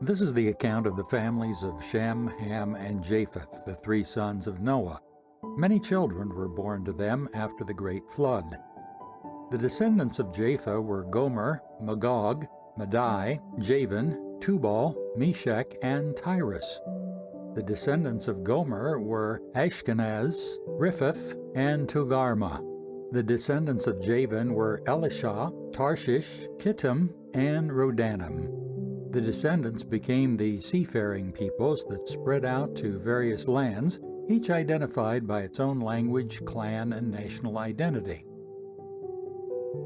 This is the account of the families of Shem, Ham, and Japheth, the three sons of Noah. Many children were born to them after the great flood. The descendants of Japheth were Gomer, Magog, Madai, Javan, Tubal, Meshech, and Tyrus. The descendants of Gomer were Ashkenaz, Riphath, and Togarmah. The descendants of Javan were Elisha, Tarshish, Kittim, and Rodanim. The descendants became the seafaring peoples that spread out to various lands, each identified by its own language, clan, and national identity.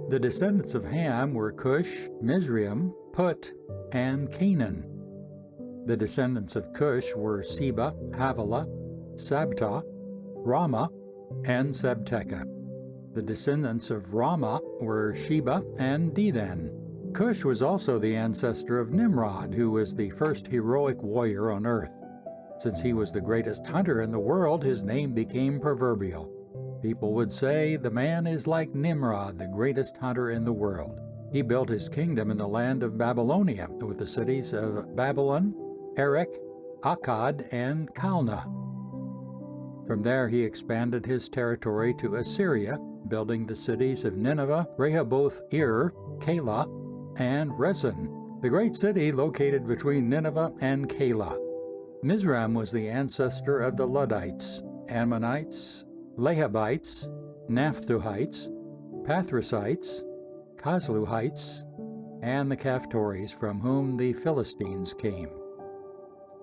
The descendants of Ham were Cush, Mizraim, Put, and Canaan. The descendants of Cush were Seba, Havilah, Sabta, Ramah, and Sabteca. The descendants of Ramah were Sheba and Dedan. Cush was also the ancestor of Nimrod, who was the first heroic warrior on earth. Since he was the greatest hunter in the world, his name became proverbial. People would say, "The man is like Nimrod, the greatest hunter in the world." He built his kingdom in the land of Babylonia, with the cities of Babylon, Erech, Akkad, and Calneh. From there he expanded his territory to Assyria, building the cities of Nineveh, Rehoboth-ir, Calah, and Resen, the great city located between Nineveh and Calah. Mizraim was the ancestor of the Luddites, Ammonites, Lehabites, Naphtuhites, Pathrusites, Casluhites, and the Caphtories, from whom the Philistines came.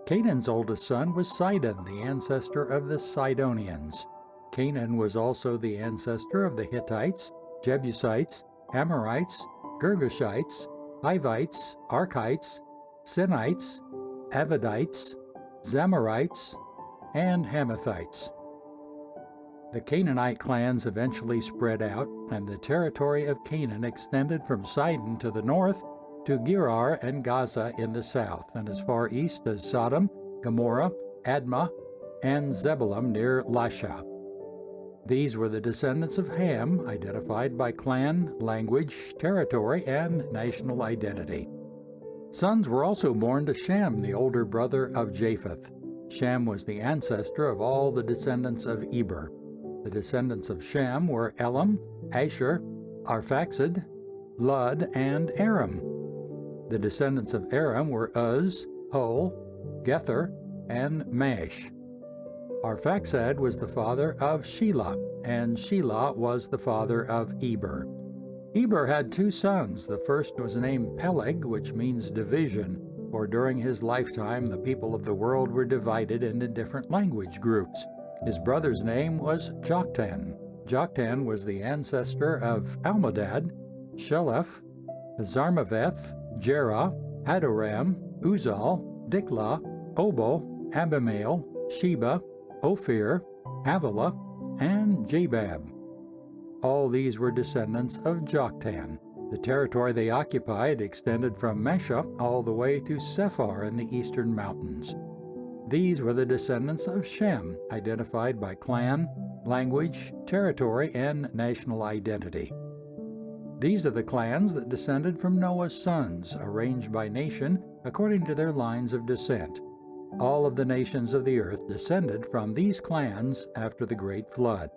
Canaan's oldest son was Sidon, the ancestor of the Sidonians. Canaan was also the ancestor of the Hittites, Jebusites, Amorites, Girgashites, Hivites, Archites, Sinites, Avidites, Zamorites, and Hamathites. The Canaanite clans eventually spread out, and the territory of Canaan extended from Sidon to the north to Gerar and Gaza in the south, and as far east as Sodom, Gomorrah, Admah, and Zebulun near Lasha. These were the descendants of Ham, identified by clan, language, territory, and national identity. Sons were also born to Shem, the older brother of Japheth. Shem was the ancestor of all the descendants of Eber. The descendants of Shem were Elam, Asher, Arphaxad, Lud, and Aram. The descendants of Aram were Uz, Hul, Gether, and Mash. Arphaxad was the father of Shelah, and Shelah was the father of Eber. Eber had two sons. The first was named Peleg, which means division, for during his lifetime the people of the world were divided into different language groups. His brother's name was Joktan. Joktan was the ancestor of Almodad, Sheleph, Zarmaveth, Jerah, Hadoram, Uzal, Diklah, Obal, Abimael, Sheba, Ophir, Havilah, and Jabab. All these were descendants of Joktan. The territory they occupied extended from Mesha all the way to Sephar in the eastern mountains. These were the descendants of Shem, identified by clan, language, territory, and national identity. These are the clans that descended from Noah's sons, arranged by nation according to their lines of descent. All of the nations of the earth descended from these clans after the great flood.